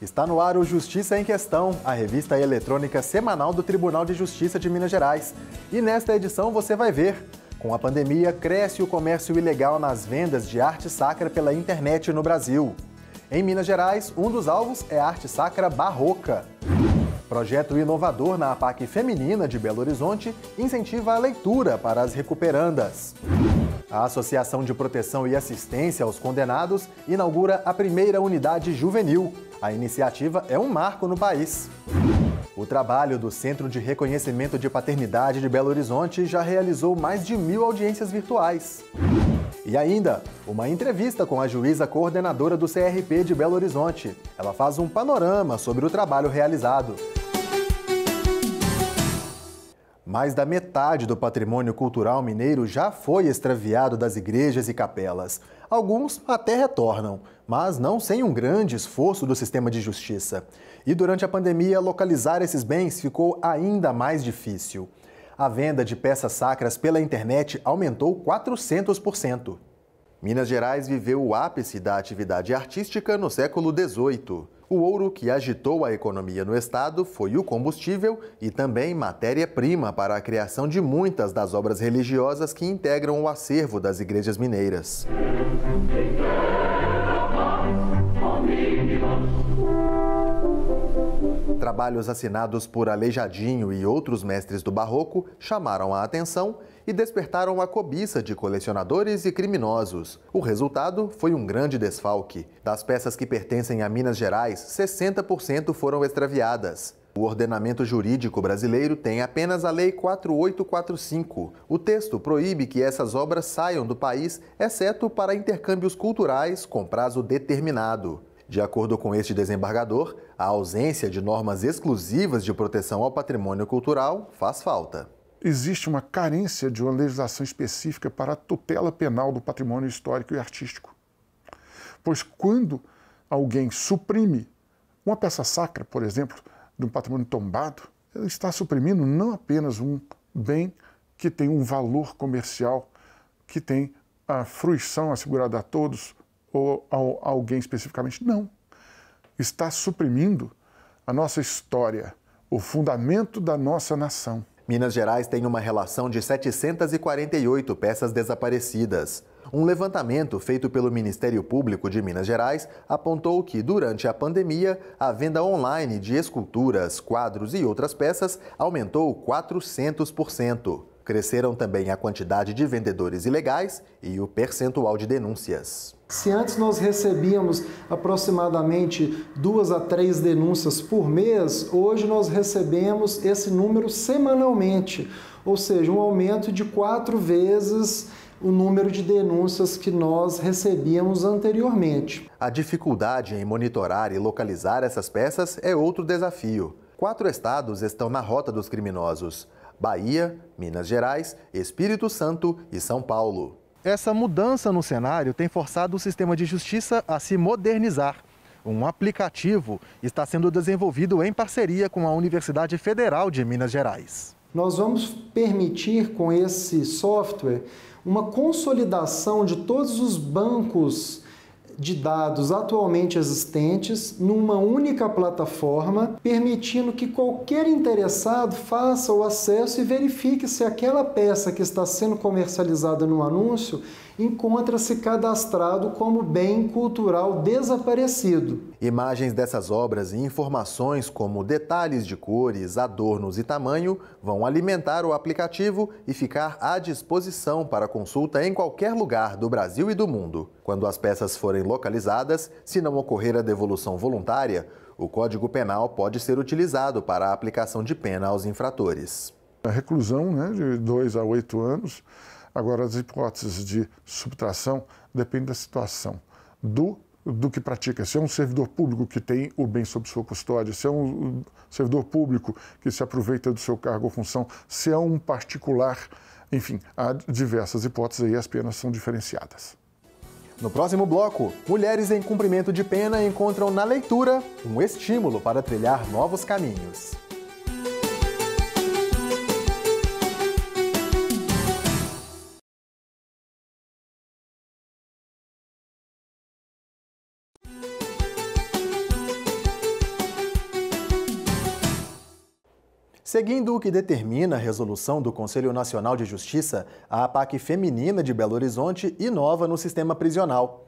Está no ar o Justiça em Questão, a revista eletrônica semanal do Tribunal de Justiça de Minas Gerais. E nesta edição você vai ver: com a pandemia, cresce o comércio ilegal nas vendas de arte sacra pela internet no Brasil. Em Minas Gerais, um dos alvos é a arte sacra barroca. Projeto inovador na APAC Feminina de Belo Horizonte incentiva a leitura para as recuperandas. A Associação de Proteção e Assistência aos Condenados inaugura a primeira unidade juvenil. A iniciativa é um marco no país. O trabalho do Centro de Reconhecimento de Paternidade de Belo Horizonte já realizou mais de 1000 audiências virtuais. E ainda, uma entrevista com a juíza coordenadora do CRP de Belo Horizonte. Ela faz um panorama sobre o trabalho realizado. Mais da metade do patrimônio cultural mineiro já foi extraviado das igrejas e capelas. Alguns até retornam, mas não sem um grande esforço do sistema de justiça. E durante a pandemia, localizar esses bens ficou ainda mais difícil. A venda de peças sacras pela internet aumentou 400%. Minas Gerais viveu o ápice da atividade artística no século XVIII. O ouro que agitou a economia no estado foi o combustível e também matéria-prima para a criação de muitas das obras religiosas que integram o acervo das igrejas mineiras. Trabalhos assinados por Aleijadinho e outros mestres do barroco chamaram a atenção e despertaram a cobiça de colecionadores e criminosos. O resultado foi um grande desfalque. Das peças que pertencem a Minas Gerais, 60% foram extraviadas. O ordenamento jurídico brasileiro tem apenas a Lei 4845. O texto proíbe que essas obras saiam do país, exceto para intercâmbios culturais com prazo determinado. De acordo com este desembargador, a ausência de normas exclusivas de proteção ao patrimônio cultural faz falta. Existe uma carência de uma legislação específica para a tutela penal do patrimônio histórico e artístico. Pois quando alguém suprime uma peça sacra, por exemplo, de um patrimônio tombado, ele está suprimindo não apenas um bem que tem um valor comercial, que tem a fruição assegurada a todos, ou a alguém especificamente. Não. Está suprimindo a nossa história, o fundamento da nossa nação. Minas Gerais tem uma relação de 748 peças desaparecidas. Um levantamento feito pelo Ministério Público de Minas Gerais apontou que, durante a pandemia, a venda online de esculturas, quadros e outras peças aumentou 400%. Cresceram também a quantidade de vendedores ilegais e o percentual de denúncias. Se antes nós recebíamos aproximadamente 2 a 3 denúncias por mês, hoje nós recebemos esse número semanalmente, ou seja, um aumento de 4 vezes o número de denúncias que nós recebíamos anteriormente. A dificuldade em monitorar e localizar essas peças é outro desafio. 4 estados estão na rota dos criminosos: Bahia, Minas Gerais, Espírito Santo e São Paulo. Essa mudança no cenário tem forçado o sistema de justiça a se modernizar. Um aplicativo está sendo desenvolvido em parceria com a Universidade Federal de Minas Gerais. Nós vamos permitir com esse software uma consolidação de todos os bancos de dados atualmente existentes numa única plataforma, permitindo que qualquer interessado faça o acesso e verifique se aquela peça que está sendo comercializada no anúncio encontra-se cadastrado como bem cultural desaparecido. Imagens dessas obras e informações como detalhes de cores, adornos e tamanho vão alimentar o aplicativo e ficar à disposição para consulta em qualquer lugar do Brasil e do mundo. Quando as peças forem localizadas, se não ocorrer a devolução voluntária, o Código Penal pode ser utilizado para a aplicação de pena aos infratores. A reclusão, de 2 a 8 anos. Agora, as hipóteses de subtração dependem da situação, do que pratica. Se é um servidor público que tem o bem sob sua custódia, se é um servidor público que se aproveita do seu cargo ou função, se é um particular, enfim, há diversas hipóteses e as penas são diferenciadas. No próximo bloco, mulheres em cumprimento de pena encontram na leitura um estímulo para trilhar novos caminhos. Seguindo o que determina a resolução do Conselho Nacional de Justiça, a APAC Feminina de Belo Horizonte inova no sistema prisional.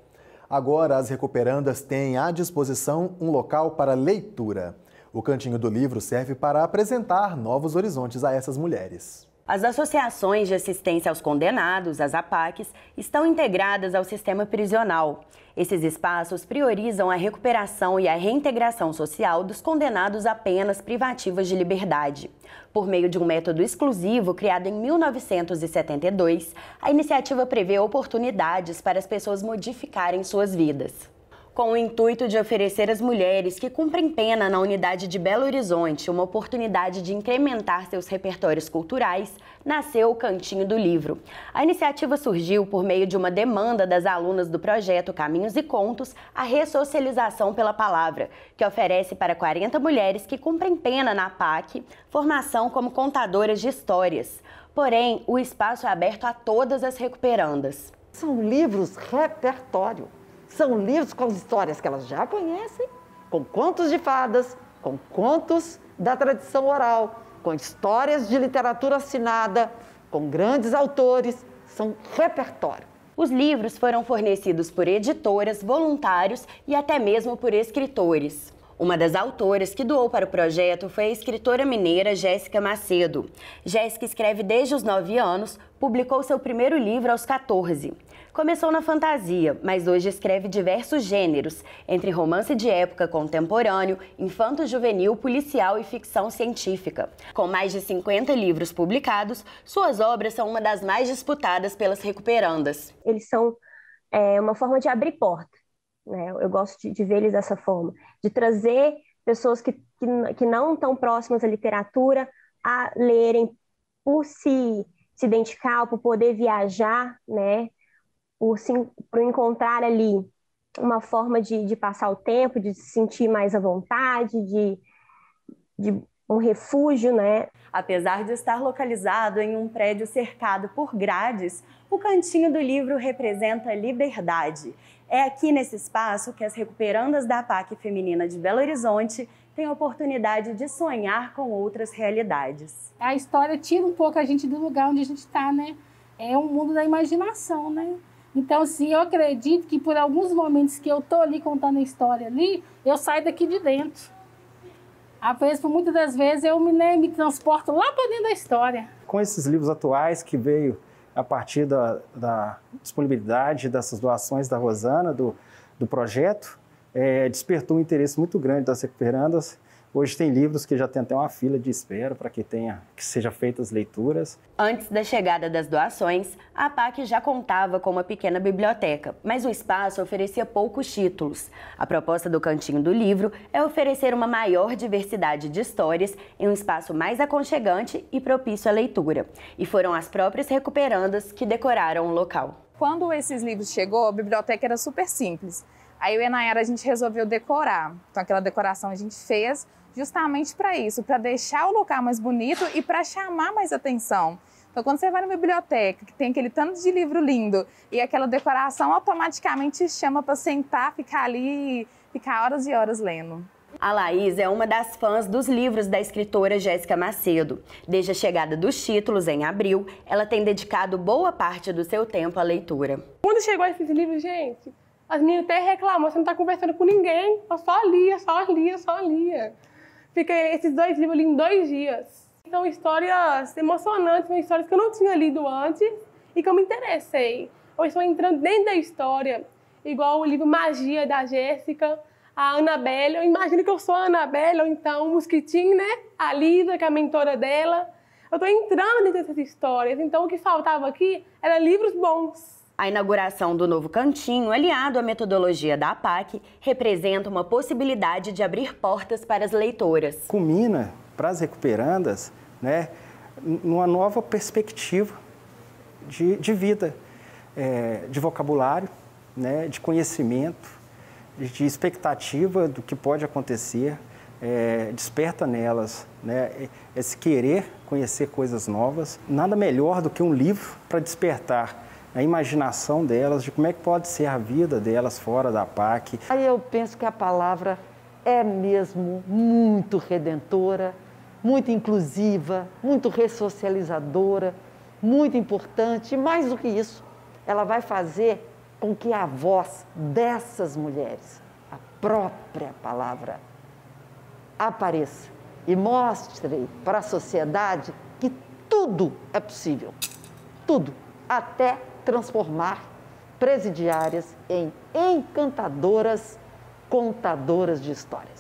Agora, as recuperandas têm à disposição um local para leitura. O Cantinho do Livro serve para apresentar novos horizontes a essas mulheres. As associações de assistência aos condenados, as APACs, estão integradas ao sistema prisional. Esses espaços priorizam a recuperação e a reintegração social dos condenados a penas privativas de liberdade. Por meio de um método exclusivo criado em 1972, a iniciativa prevê oportunidades para as pessoas modificarem suas vidas. Com o intuito de oferecer às mulheres que cumprem pena na unidade de Belo Horizonte uma oportunidade de incrementar seus repertórios culturais, nasceu o Cantinho do Livro. A iniciativa surgiu por meio de uma demanda das alunas do projeto Caminhos e Contos, a ressocialização pela palavra, que oferece para 40 mulheres que cumprem pena na APAC formação como contadoras de histórias. Porém, o espaço é aberto a todas as recuperandas. São livros repertório. São livros com histórias que elas já conhecem, com contos de fadas, com contos da tradição oral, com histórias de literatura assinada, com grandes autores. São repertório. Os livros foram fornecidos por editoras, voluntários e até mesmo por escritores. Uma das autoras que doou para o projeto foi a escritora mineira Jéssica Macedo. Jéssica escreve desde os 9 anos, publicou seu primeiro livro aos 14. Começou na fantasia, mas hoje escreve diversos gêneros, entre romance de época contemporâneo, infanto-juvenil, policial e ficção científica. Com mais de 50 livros publicados, suas obras são uma das mais disputadas pelas recuperandas. Eles são uma forma de abrir porta, né? Eu gosto de ver eles dessa forma, de trazer pessoas que não estão próximas à literatura a lerem por se identificar, por poder viajar, né? Por encontrar ali uma forma de passar o tempo, de se sentir mais à vontade, de um refúgio, né? Apesar de estar localizado em um prédio cercado por grades, o Cantinho do Livro representa liberdade. É aqui nesse espaço que as recuperandas da APAC Feminina de Belo Horizonte têm a oportunidade de sonhar com outras realidades. A história tira um pouco a gente do lugar onde a gente está, né? É um mundo da imaginação, né? Então, sim, eu acredito que por alguns momentos que eu estou ali contando a história ali, eu saio daqui de dentro. Por muitas das vezes eu me transporto lá para dentro da história. Com esses livros atuais que veio a partir da disponibilidade dessas doações da Rosana, do projeto, despertou um interesse muito grande das recuperandas. Hoje tem livros que já tem até uma fila de espera para que sejam feitas leituras. Antes da chegada das doações, a APAC já contava com uma pequena biblioteca, mas o espaço oferecia poucos títulos. A proposta do Cantinho do Livro é oferecer uma maior diversidade de histórias em um espaço mais aconchegante e propício à leitura. E foram as próprias recuperandas que decoraram o local. Quando esses livros chegou, a biblioteca era super simples. Aí eu e a Nayara, a gente resolveu decorar. Então aquela decoração a gente fez justamente para isso, para deixar o local mais bonito e para chamar mais atenção. Então quando você vai na biblioteca, que tem aquele tanto de livro lindo e aquela decoração automaticamente chama para sentar, ficar ali e ficar horas e horas lendo. A Laís é uma das fãs dos livros da escritora Jéssica Macedo. Desde a chegada dos títulos em abril, ela tem dedicado boa parte do seu tempo à leitura. Quando chegou esses livros, gente, as meninas até reclamam, você não está conversando com ninguém, eu só lia. Fiquei esses 2 livros ali em 2 dias. São histórias emocionantes, são histórias que eu não tinha lido antes e que eu me interessei. Eu estou entrando dentro da história, igual o livro Magia da Jéssica, a Annabelle. Eu imagino que eu sou a Annabelle, ou então o Mosquitinho, né? A Lisa, que é a mentora dela. Eu estou entrando dentro dessas histórias, então o que faltava aqui eram livros bons. A inauguração do novo cantinho, aliado à metodologia da APAC, representa uma possibilidade de abrir portas para as leitoras. Culmina para as recuperandas, né, numa nova perspectiva de vida, de vocabulário, né, de conhecimento, de expectativa do que pode acontecer, desperta nelas, né, esse querer conhecer coisas novas. Nada melhor do que um livro para despertar a imaginação delas, de como é que pode ser a vida delas fora da APAC. Aí eu penso que a palavra é mesmo muito redentora, muito inclusiva, muito ressocializadora, muito importante. E mais do que isso, ela vai fazer com que a voz dessas mulheres, a própria palavra, apareça e mostre para a sociedade que tudo é possível. Tudo, até transformar presidiárias em encantadoras contadoras de histórias.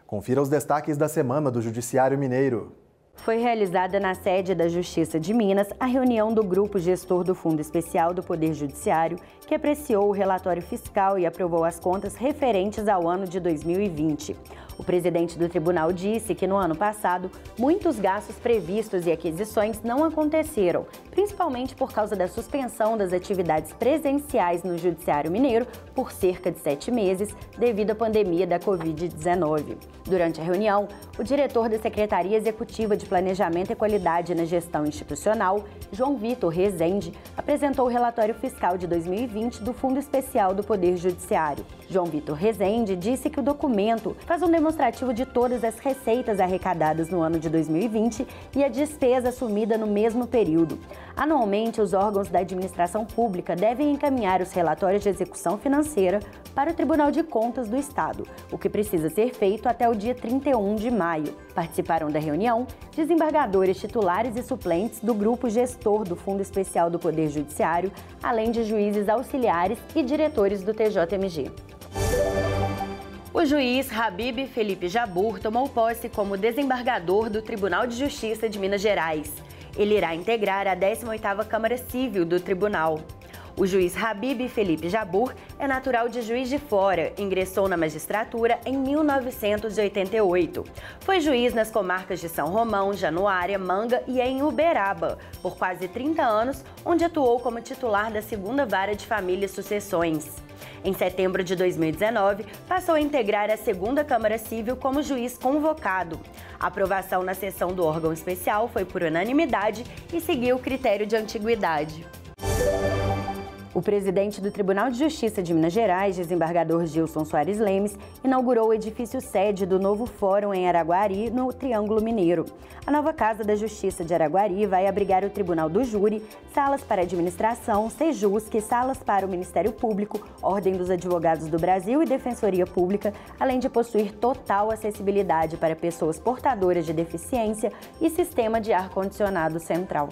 Confira os destaques da semana do Judiciário Mineiro. Foi realizada na sede da Justiça de Minas a reunião do Grupo Gestor do Fundo Especial do Poder Judiciário, que apreciou o relatório fiscal e aprovou as contas referentes ao ano de 2020. O presidente do tribunal disse que no ano passado, muitos gastos previstos e aquisições não aconteceram, principalmente por causa da suspensão das atividades presenciais no Judiciário Mineiro por cerca de 7 meses, devido à pandemia da Covid-19. Durante a reunião, o diretor da Secretaria Executiva de Planejamento e Qualidade na Gestão Institucional, João Vitor Rezende, apresentou o relatório fiscal de 2020 do Fundo Especial do Poder Judiciário. João Vitor Rezende disse que o documento faz um demonstrativo de todas as receitas arrecadadas no ano de 2020 e a despesa assumida no mesmo período. Anualmente, os órgãos da administração pública devem encaminhar os relatórios de execução financeira para o Tribunal de Contas do Estado, o que precisa ser feito até o dia 31 de maio. Participaram da reunião desembargadores titulares e suplentes do Grupo Gestor do Fundo Especial do Poder Judiciário, além de juízes auxiliares e diretores do TJMG. O juiz Habib Felipe Jabbour tomou posse como desembargador do Tribunal de Justiça de Minas Gerais. Ele irá integrar a 18ª Câmara Civil do Tribunal. O juiz Habib Felipe Jabbour é natural de Juiz de Fora, ingressou na magistratura em 1988. Foi juiz nas comarcas de São Romão, Januária, Manga e em Uberaba, por quase 30 anos, onde atuou como titular da 2ª Vara de Família e Sucessões. Em setembro de 2019, passou a integrar a 2ª Câmara Civil como juiz convocado. A aprovação na sessão do órgão especial foi por unanimidade e seguiu o critério de antiguidade. O presidente do Tribunal de Justiça de Minas Gerais, desembargador Gilson Soares Lemes, inaugurou o edifício sede do novo Fórum em Araguari, no Triângulo Mineiro. A nova Casa da Justiça de Araguari vai abrigar o Tribunal do Júri, salas para administração, Sejusc, salas para o Ministério Público, Ordem dos Advogados do Brasil e Defensoria Pública, além de possuir total acessibilidade para pessoas portadoras de deficiência e sistema de ar-condicionado central.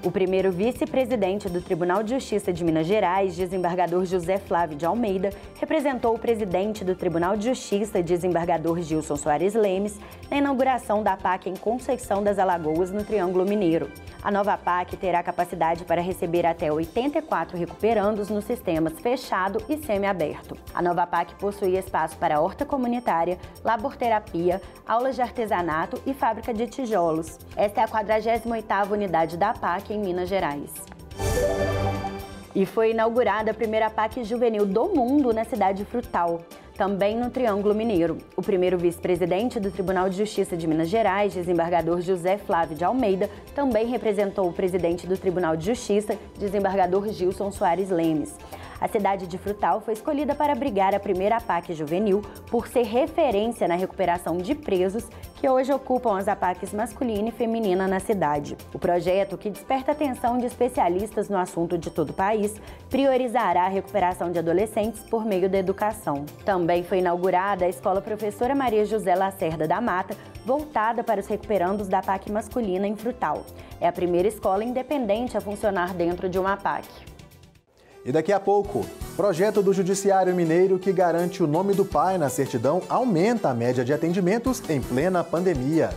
O primeiro vice-presidente do Tribunal de Justiça de Minas Gerais, desembargador José Flávio de Almeida, representou o presidente do Tribunal de Justiça, desembargador Gilson Soares Lemes, na inauguração da PAC em Conceição das Alagoas, no Triângulo Mineiro. A nova PAC terá capacidade para receber até 84 recuperandos nos sistemas fechado e semiaberto. A nova PAC possui espaço para horta comunitária, laborterapia, aulas de artesanato e fábrica de tijolos. Esta é a 48ª unidade da PAC em Minas Gerais. E foi inaugurada a primeira PAC juvenil do mundo na cidade de Frutal, também no Triângulo Mineiro. O primeiro vice-presidente do Tribunal de Justiça de Minas Gerais, desembargador José Flávio de Almeida, também representou o presidente do Tribunal de Justiça, desembargador Gilson Soares Lemes. A cidade de Frutal foi escolhida para abrigar a primeira PAC juvenil por ser referência na recuperação de presos que hoje ocupam as APACs masculina e feminina na cidade. O projeto, que desperta a atenção de especialistas no assunto de todo o país, priorizará a recuperação de adolescentes por meio da educação. Também foi inaugurada a Escola Professora Maria José Lacerda da Mata, voltada para os recuperandos da PAC masculina em Frutal. É a primeira escola independente a funcionar dentro de uma PAC. E daqui a pouco, projeto do Judiciário Mineiro que garante o nome do pai na certidão aumenta a média de atendimentos em plena pandemia.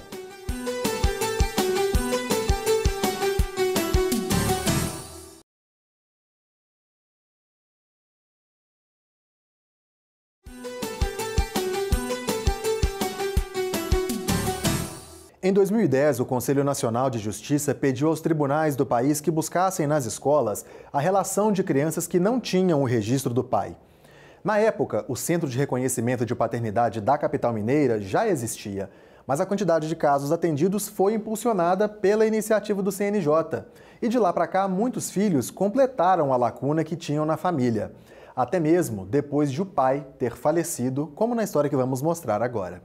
Em 2010, o Conselho Nacional de Justiça pediu aos tribunais do país que buscassem nas escolas a relação de crianças que não tinham o registro do pai. Na época, o Centro de Reconhecimento de Paternidade da capital mineira já existia, mas a quantidade de casos atendidos foi impulsionada pela iniciativa do CNJ. E de lá para cá, muitos filhos completaram a lacuna que tinham na família, até mesmo depois de o pai ter falecido, como na história que vamos mostrar agora.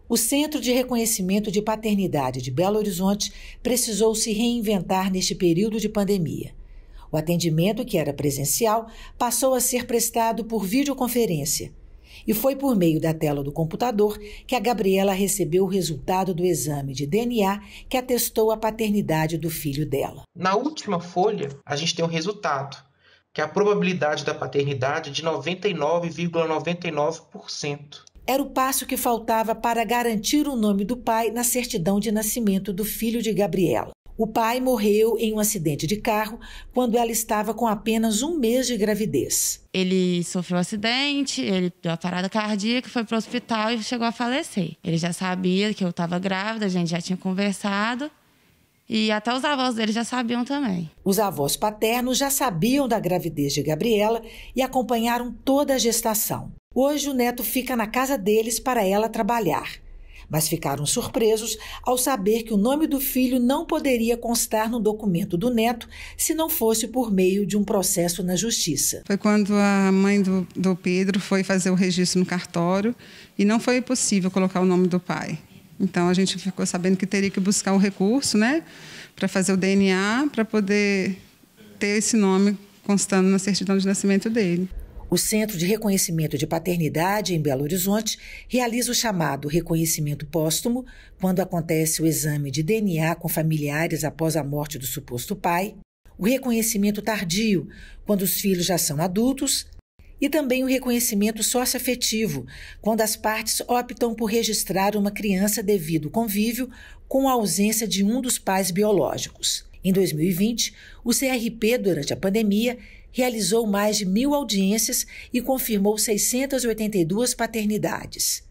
O Centro de Reconhecimento de Paternidade de Belo Horizonte precisou se reinventar neste período de pandemia. O atendimento, que era presencial, passou a ser prestado por videoconferência. E foi por meio da tela do computador que a Gabriela recebeu o resultado do exame de DNA que atestou a paternidade do filho dela. Na última folha, a gente tem um resultado, que é a probabilidade da paternidade de 99,99%. Era o passo que faltava para garantir o nome do pai na certidão de nascimento do filho de Gabriela. O pai morreu em um acidente de carro quando ela estava com apenas 1 mês de gravidez. Ele sofreu um acidente, ele deu uma parada cardíaca, foi para o hospital e chegou a falecer. Ele já sabia que eu estava grávida, a gente já tinha conversado e até os avós dele já sabiam também. Os avós paternos já sabiam da gravidez de Gabriela e acompanharam toda a gestação. Hoje o neto fica na casa deles para ela trabalhar. Mas ficaram surpresos ao saber que o nome do filho não poderia constar no documento do neto se não fosse por meio de um processo na justiça. Foi quando a mãe do Pedro foi fazer o registro no cartório e não foi possível colocar o nome do pai. Então a gente ficou sabendo que teria que buscar um recurso, né, para fazer o DNA, para poder ter esse nome constando na certidão de nascimento dele. O Centro de Reconhecimento de Paternidade, em Belo Horizonte, realiza o chamado reconhecimento póstumo, quando acontece o exame de DNA com familiares após a morte do suposto pai, o reconhecimento tardio, quando os filhos já são adultos, e também o reconhecimento socioafetivo, quando as partes optam por registrar uma criança devido ao convívio com a ausência de um dos pais biológicos. Em 2020, o CRP, durante a pandemia, realizou mais de 1.000 audiências e confirmou 682 paternidades.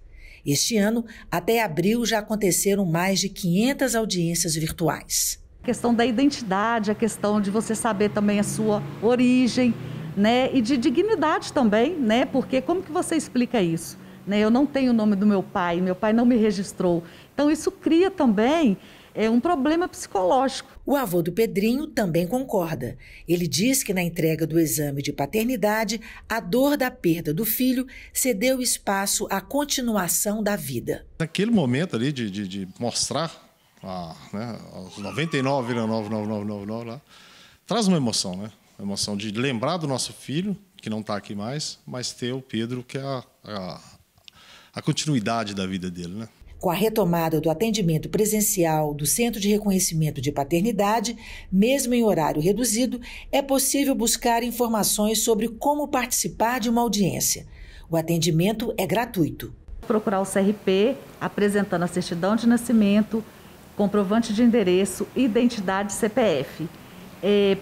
Este ano, até abril, já aconteceram mais de 500 audiências virtuais. A questão da identidade, a questão de você saber também a sua origem, né? E de dignidade também, né? Porque como que você explica isso? Né? Eu não tenho o nome do meu pai não me registrou. Então isso cria também um problema psicológico. O avô do Pedrinho também concorda. Ele diz que na entrega do exame de paternidade, a dor da perda do filho cedeu espaço à continuação da vida. Naquele momento ali de mostrar os 99,9999 lá, traz uma emoção, né? A emoção de lembrar do nosso filho, que não está aqui mais, mas ter o Pedro, que é a continuidade da vida dele, né? Com a retomada do atendimento presencial do Centro de Reconhecimento de Paternidade, mesmo em horário reduzido, é possível buscar informações sobre como participar de uma audiência. O atendimento é gratuito. Procurar o CRP, apresentando a certidão de nascimento, comprovante de endereço, identidade CPF.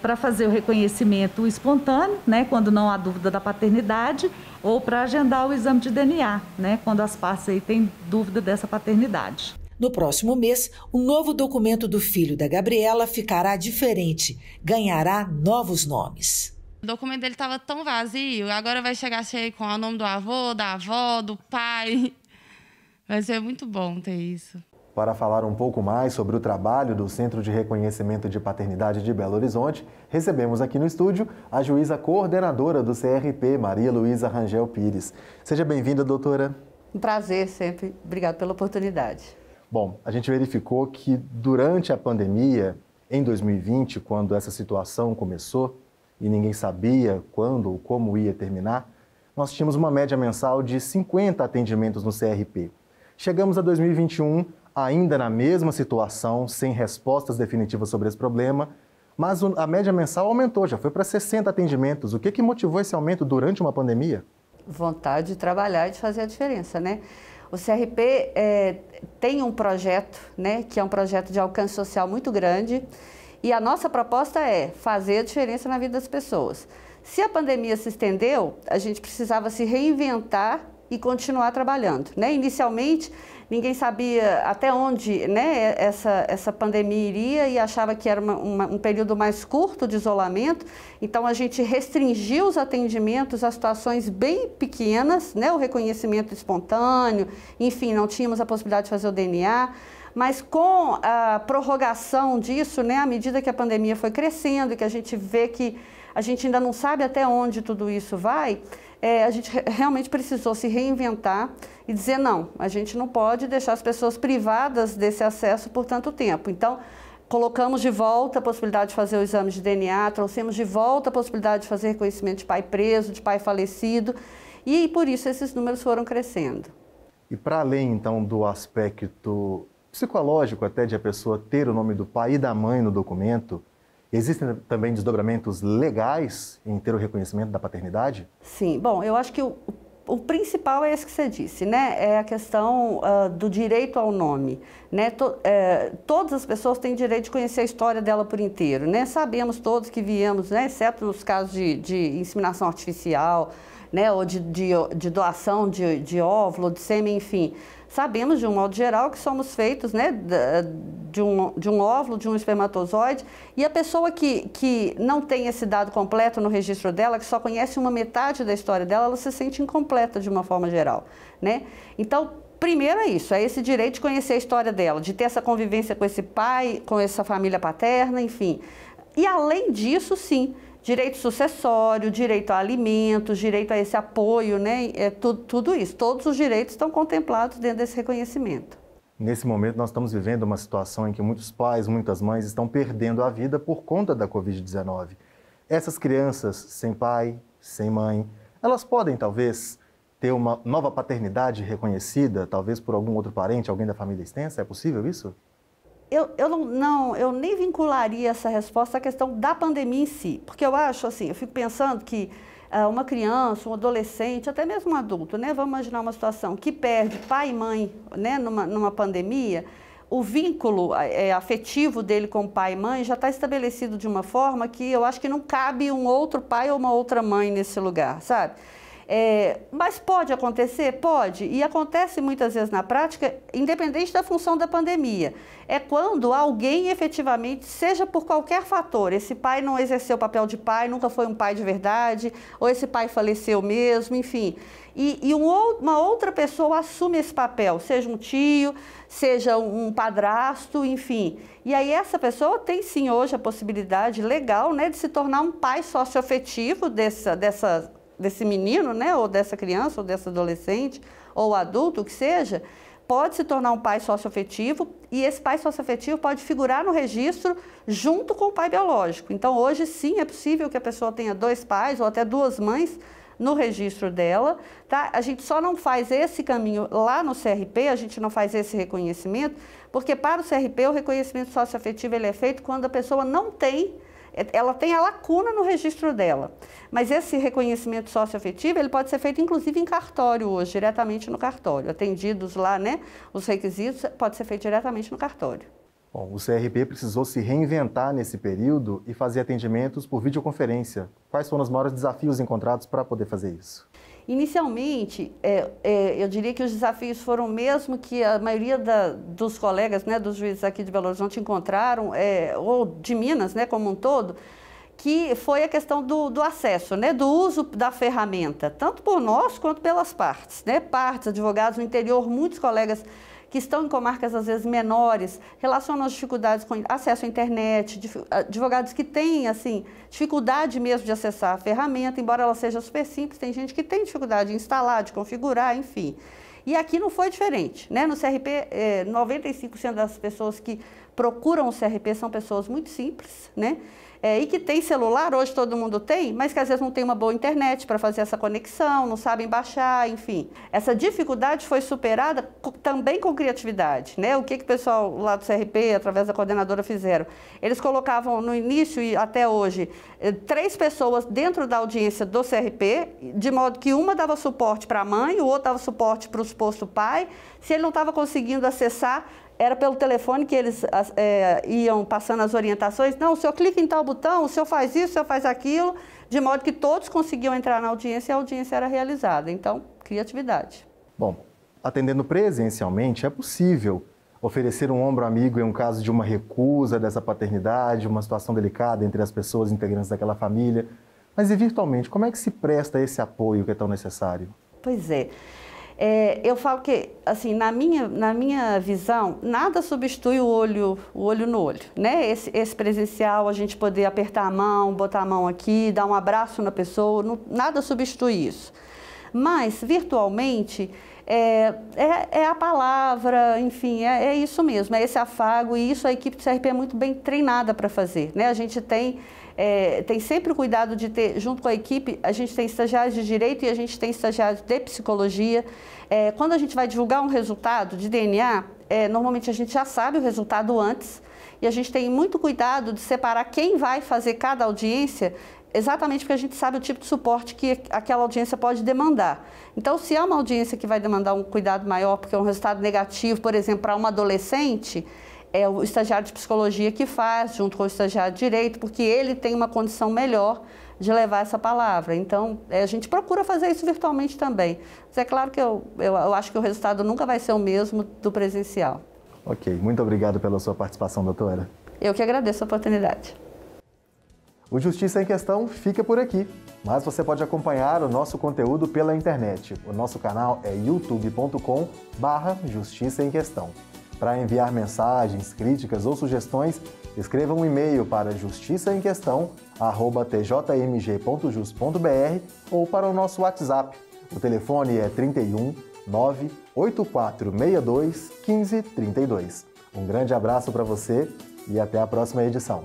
Para fazer o reconhecimento espontâneo, né, quando não há dúvida da paternidade, ou para agendar o exame de DNA, né, quando as partes aí têm dúvida dessa paternidade. No próximo mês, o novo documento do filho da Gabriela ficará diferente, ganhará novos nomes. O documento dele estava tão vazio, agora vai chegar cheio com o nome do avô, da avó, do pai. Vai ser muito bom ter isso. Para falar um pouco mais sobre o trabalho do Centro de Reconhecimento de Paternidade de Belo Horizonte, recebemos aqui no estúdio a juíza coordenadora do CRP, Maria Luísa Rangel Pires. Seja bem-vinda, doutora. Um prazer sempre. Obrigado pela oportunidade. Bom, a gente verificou que durante a pandemia, em 2020, quando essa situação começou e ninguém sabia quando ou como ia terminar, nós tínhamos uma média mensal de 50 atendimentos no CRP. Chegamos a 2021, ainda na mesma situação, sem respostas definitivas sobre esse problema, mas a média mensal aumentou, já foi para 60 atendimentos. O que motivou esse aumento durante uma pandemia? Vontade de trabalhar e de fazer a diferença, né? O CRP tem um projeto, né, que é um projeto de alcance social muito grande, e a nossa proposta é fazer a diferença na vida das pessoas. Se a pandemia se estendeu, a gente precisava se reinventar e continuar trabalhando, né? Inicialmente, ninguém sabia até onde, né, essa pandemia iria e achava que era um período mais curto de isolamento. Então, a gente restringiu os atendimentos a situações bem pequenas, né, o reconhecimento espontâneo, enfim, não tínhamos a possibilidade de fazer o DNA. Mas com a prorrogação disso, né, à medida que a pandemia foi crescendo e que a gente vê que a gente ainda não sabe até onde tudo isso vai, a gente realmente precisou se reinventar e dizer não, a gente não pode deixar as pessoas privadas desse acesso por tanto tempo. Então, colocamos de volta a possibilidade de fazer o exame de DNA, trouxemos de volta a possibilidade de fazer reconhecimento de pai preso, de pai falecido, e por isso esses números foram crescendo. E para além, então, do aspecto psicológico até de a pessoa ter o nome do pai e da mãe no documento, existem também desdobramentos legais em ter o reconhecimento da paternidade? Sim, bom, eu acho que o principal é esse que você disse, né? É a questão do direito ao nome, né? Todas as pessoas têm direito de conhecer a história dela por inteiro, né? Sabemos todos que viemos, né? Exceto nos casos de inseminação artificial, né? Ou de doação de óvulo, de sêmen, enfim. Sabemos, de um modo geral, que somos feitos, né, de um óvulo, de um espermatozoide, e a pessoa que não tem esse dado completo no registro dela, que só conhece uma metade da história dela, ela se sente incompleta de uma forma geral, né? Então, primeiro é isso, é esse direito de conhecer a história dela, de ter essa convivência com esse pai, com essa família paterna, enfim. E além disso, sim, direito sucessório, direito a alimentos, direito a esse apoio, né? Tudo isso. Todos os direitos estão contemplados dentro desse reconhecimento. Nesse momento, nós estamos vivendo uma situação em que muitos pais, muitas mães estão perdendo a vida por conta da Covid-19. Essas crianças sem pai, sem mãe, elas podem, talvez, ter uma nova paternidade reconhecida, talvez por algum outro parente, alguém da família extensa? É possível isso? Eu nem vincularia essa resposta à questão da pandemia em si, porque eu acho assim, eu fico pensando que uma criança, um adolescente, até mesmo um adulto, né, vamos imaginar uma situação que perde pai e mãe, né, numa pandemia, o vínculo afetivo dele com pai e mãe já está estabelecido de uma forma que eu acho que não cabe um outro pai ou uma outra mãe nesse lugar, sabe? Mas pode acontecer? Pode. E acontece muitas vezes na prática, independente da função da pandemia. É quando alguém efetivamente, seja por qualquer fator, esse pai não exerceu o papel de pai, nunca foi um pai de verdade, ou esse pai faleceu mesmo, enfim. E uma outra pessoa assume esse papel, seja um tio, seja um padrasto, enfim. E aí essa pessoa tem sim hoje a possibilidade legal, né, de se tornar um pai socioafetivo desse menino, né, ou dessa criança, ou desse adolescente, ou adulto, o que seja, pode se tornar um pai socioafetivo e esse pai socioafetivo pode figurar no registro junto com o pai biológico. Então, hoje, sim, é possível que a pessoa tenha 2 pais ou até 2 mães no registro dela, tá? A gente só não faz esse caminho lá no CRP, a gente não faz esse reconhecimento, porque para o CRP o reconhecimento socioafetivo ele é feito quando a pessoa não tem, ela tem a lacuna no registro dela. Mas esse reconhecimento socioafetivo, ele pode ser feito inclusive em cartório hoje, diretamente no cartório. Atendidos lá, né, os requisitos, pode ser feito diretamente no cartório. Bom, o CRP precisou se reinventar nesse período e fazer atendimentos por videoconferência. Quais foram os maiores desafios encontrados para poder fazer isso? Inicialmente, eu diria que os desafios foram mesmo que a maioria dos colegas, né, dos juízes aqui de Belo Horizonte encontraram, ou de Minas, né, como um todo, que foi a questão do acesso, né, do uso da ferramenta, tanto por nós quanto pelas partes, né, partes, advogados no interior, muitos colegas que estão em comarcas às vezes menores, relacionam as dificuldades com acesso à internet, advogados que têm, assim, dificuldade mesmo de acessar a ferramenta, embora ela seja super simples, tem gente que tem dificuldade de instalar, de configurar, enfim. E aqui não foi diferente, né? No CRP, 95% das pessoas que procuram o CRP são pessoas muito simples, né? E que tem celular, hoje todo mundo tem, mas que às vezes não tem uma boa internet para fazer essa conexão, não sabem baixar, enfim. Essa dificuldade foi superada também com criatividade, né? O que o pessoal lá do CRP, através da coordenadora, fizeram? Eles colocavam no início e até hoje 3 pessoas dentro da audiência do CRP, de modo que uma dava suporte para a mãe, o outro dava suporte para o suposto pai. Se ele não estava conseguindo acessar, era pelo telefone que eles iam passando as orientações. Não, o senhor clica em tal botão, o senhor faz isso, o senhor faz aquilo, de modo que todos conseguiam entrar na audiência e a audiência era realizada. Então, criatividade. Bom, atendendo presencialmente, é possível oferecer um ombro amigo em um caso de uma recusa dessa paternidade, uma situação delicada entre as pessoas integrantes daquela família. Mas e virtualmente, como é que se presta esse apoio que é tão necessário? Pois é. Eu falo que, assim, na minha visão, nada substitui o olho no olho, né? Esse presencial, a gente poder apertar a mão, botar a mão aqui, dar um abraço na pessoa, nada substitui isso. Mas, virtualmente, é a palavra, enfim, é isso mesmo, é esse afago, e isso a equipe do CRP é muito bem treinada para fazer, né? A gente tem sempre o cuidado de ter, junto com a equipe, a gente tem estagiários de direito e a gente tem estagiários de psicologia. Quando a gente vai divulgar um resultado de DNA, normalmente a gente já sabe o resultado antes, e a gente tem muito cuidado de separar quem vai fazer cada audiência, exatamente porque a gente sabe o tipo de suporte que aquela audiência pode demandar. Então, se é uma audiência que vai demandar um cuidado maior, porque é um resultado negativo, por exemplo, para uma adolescente, é o estagiário de psicologia que faz, junto com o estagiário de direito, porque ele tem uma condição melhor de levar essa palavra. Então, a gente procura fazer isso virtualmente também. Mas é claro que eu acho que o resultado nunca vai ser o mesmo do presencial. Ok, muito obrigado pela sua participação, doutora. Eu que agradeço a oportunidade. O Justiça em Questão fica por aqui, mas você pode acompanhar o nosso conteúdo pela internet. O nosso canal é youtube.com/Justiça em Questão. Para enviar mensagens, críticas ou sugestões, escreva um e-mail para justiçaemquestão@tjmg.jus.br ou para o nosso WhatsApp. O telefone é 31 98462 1532. Um grande abraço para você e até a próxima edição.